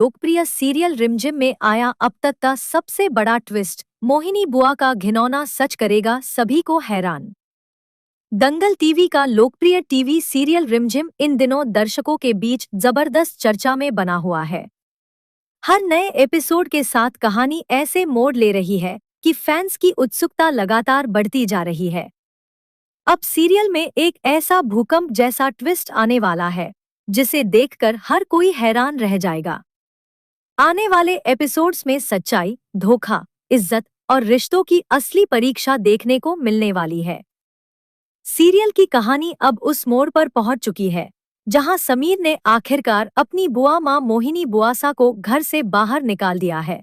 लोकप्रिय सीरियल रिमझिम में आया अब तक का सबसे बड़ा ट्विस्ट। मोहिनी बुआ का घिनौना सच करेगा सभी को हैरान। दंगल टीवी का लोकप्रिय टीवी सीरियल रिमझिम इन दिनों दर्शकों के बीच जबरदस्त चर्चा में बना हुआ है। हर नए एपिसोड के साथ कहानी ऐसे मोड़ ले रही है कि फैंस की उत्सुकता लगातार बढ़ती जा रही है। अब सीरियल में एक ऐसा भूकंप जैसा ट्विस्ट आने वाला है जिसे देखकर हर कोई हैरान रह जाएगा। आने वाले एपिसोड्स में सच्चाई, धोखा, इज्जत और रिश्तों की असली परीक्षा देखने को मिलने वाली है। सीरियल की कहानी अब उस मोड़ पर पहुंच चुकी है जहां समीर ने आखिरकार अपनी बुआ मां मोहिनी बुआसा को घर से बाहर निकाल दिया है।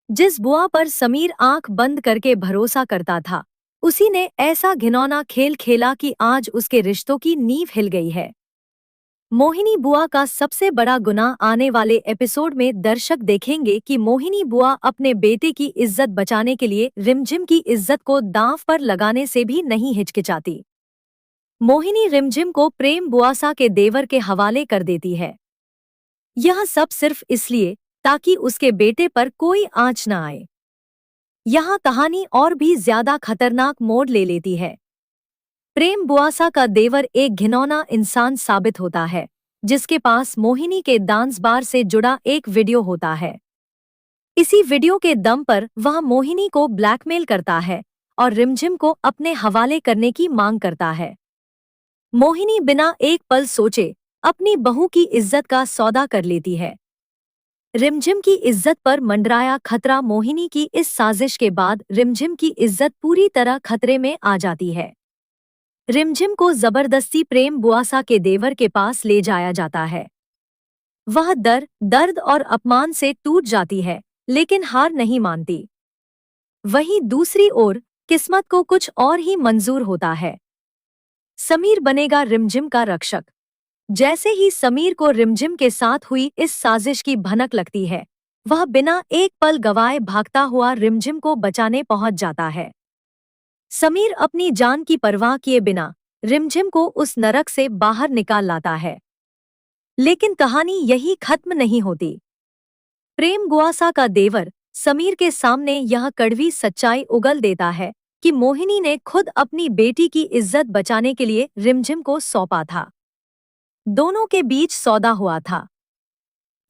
जिस बुआ पर समीर आंख बंद करके भरोसा करता था, उसी ने ऐसा घिनौना खेल खेला कि आज उसके रिश्तों की नींव हिल गई है। मोहिनी बुआ का सबसे बड़ा गुनाह आने वाले एपिसोड में दर्शक देखेंगे कि मोहिनी बुआ अपने बेटे की इज्जत बचाने के लिए रिमझिम की इज्जत को दांव पर लगाने से भी नहीं हिचकिचाती। मोहिनी रिमझिम को प्रेम बुआसा के देवर के हवाले कर देती है। यह सब सिर्फ इसलिए ताकि उसके बेटे पर कोई आंच न आए। यहाँ कहानी और भी ज्यादा खतरनाक मोड़ ले लेती है। प्रेम बुआसा का देवर एक घिनौना इंसान साबित होता है जिसके पास मोहिनी के डांस बार से जुड़ा एक वीडियो होता है। इसी वीडियो के दम पर वह मोहिनी को ब्लैकमेल करता है और रिमझिम को अपने हवाले करने की मांग करता है। मोहिनी बिना एक पल सोचे अपनी बहू की इज्जत का सौदा कर लेती है। रिमझिम की इज्जत पर मंडराया खतरा। मोहिनी की इस साजिश के बाद रिमझिम की इज्जत पूरी तरह खतरे में आ जाती है। रिमझिम को जबरदस्ती प्रेम बुआसा के देवर के पास ले जाया जाता है। वह दर्द और अपमान से टूट जाती है, लेकिन हार नहीं मानती। वहीं दूसरी ओर किस्मत को कुछ और ही मंजूर होता है। समीर बनेगा रिमझिम का रक्षक। जैसे ही समीर को रिमझिम के साथ हुई इस साजिश की भनक लगती है, वह बिना एक पल गवाए भागता हुआ रिमझिम को बचाने पहुंच जाता है। समीर अपनी जान की परवाह किए बिना रिमझिम को उस नरक से बाहर निकाल लाता है। लेकिन कहानी यही खत्म नहीं होती। प्रेम बुआसा का देवर समीर के सामने यह कड़वी सच्चाई उगल देता है कि मोहिनी ने खुद अपनी बेटी की इज्जत बचाने के लिए रिमझिम को सौंपा था। दोनों के बीच सौदा हुआ था।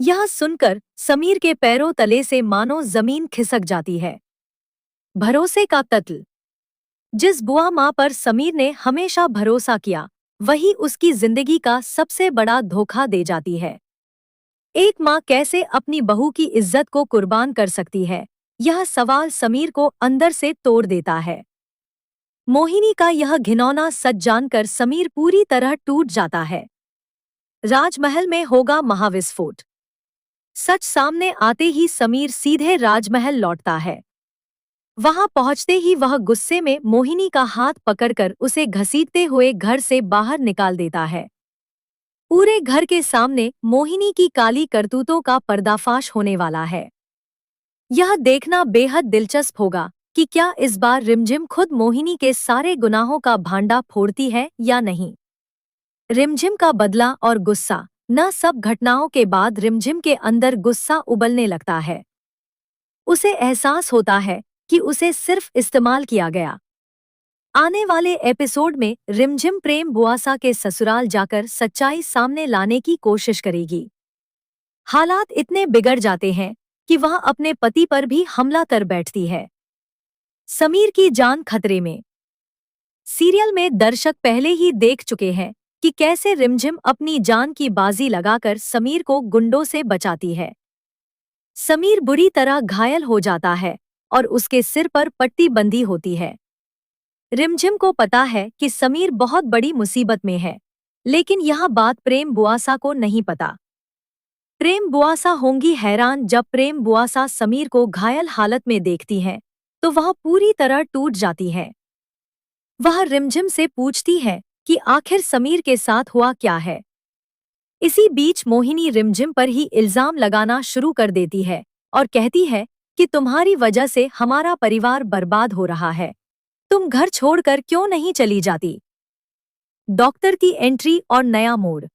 यह सुनकर समीर के पैरों तले से मानो जमीन खिसक जाती है। भरोसे का कत्ल। जिस बुआ मां पर समीर ने हमेशा भरोसा किया, वही उसकी जिंदगी का सबसे बड़ा धोखा दे जाती है। एक मां कैसे अपनी बहू की इज्जत को कुर्बान कर सकती है, यह सवाल समीर को अंदर से तोड़ देता है। मोहिनी का यह घिनौना सच जानकर समीर पूरी तरह टूट जाता है। राजमहल में होगा महाविस्फोट। सच सामने आते ही समीर सीधे राजमहल लौटता है। वहां पहुंचते ही वह गुस्से में मोहिनी का हाथ पकड़कर उसे घसीटते हुए घर से बाहर निकाल देता है। पूरे घर के सामने मोहिनी की काली करतूतों का पर्दाफाश होने वाला है। यह देखना बेहद दिलचस्प होगा कि क्या इस बार रिमझिम खुद मोहिनी के सारे गुनाहों का भांडा फोड़ती है या नहीं। रिमझिम का बदला और गुस्सा। न सब घटनाओं के बाद रिमझिम के अंदर गुस्सा उबलने लगता है। उसे एहसास होता है कि उसे सिर्फ इस्तेमाल किया गया। आने वाले एपिसोड में रिमझिम प्रेम बुआसा के ससुराल जाकर सच्चाई सामने लाने की कोशिश करेगी। हालात इतने बिगड़ जाते हैं कि वह अपने पति पर भी हमला कर बैठती है। समीर की जान खतरे में। सीरियल में दर्शक पहले ही देख चुके हैं कि कैसे रिमझिम अपनी जान की बाजी लगाकर समीर को गुंडों से बचाती है। समीर बुरी तरह घायल हो जाता है और उसके सिर पर पट्टी बंधी होती है। रिमझिम को पता है कि समीर बहुत बड़ी मुसीबत में है, लेकिन यह बात प्रेम बुआसा को नहीं पता। प्रेम बुआसा होंगी हैरान जब प्रेम बुआसा समीर को घायल हालत में देखती हैं, तो वह पूरी तरह टूट जाती है। वह रिमझिम से पूछती है कि आखिर समीर के साथ हुआ क्या है। इसी बीच मोहिनी रिमझिम पर ही इल्जाम लगाना शुरू कर देती है और कहती है कि तुम्हारी वजह से हमारा परिवार बर्बाद हो रहा है। तुम घर छोड़कर क्यों नहीं चली जाती। डॉक्टर की एंट्री और नया मोड़।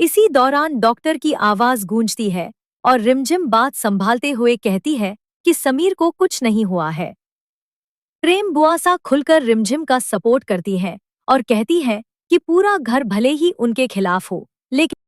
इसी दौरान डॉक्टर की आवाज गूंजती है और रिमझिम बात संभालते हुए कहती है कि समीर को कुछ नहीं हुआ है। प्रेम बुआ सा खुलकर रिमझिम का सपोर्ट करती है और कहती है कि पूरा घर भले ही उनके खिलाफ हो, लेकिन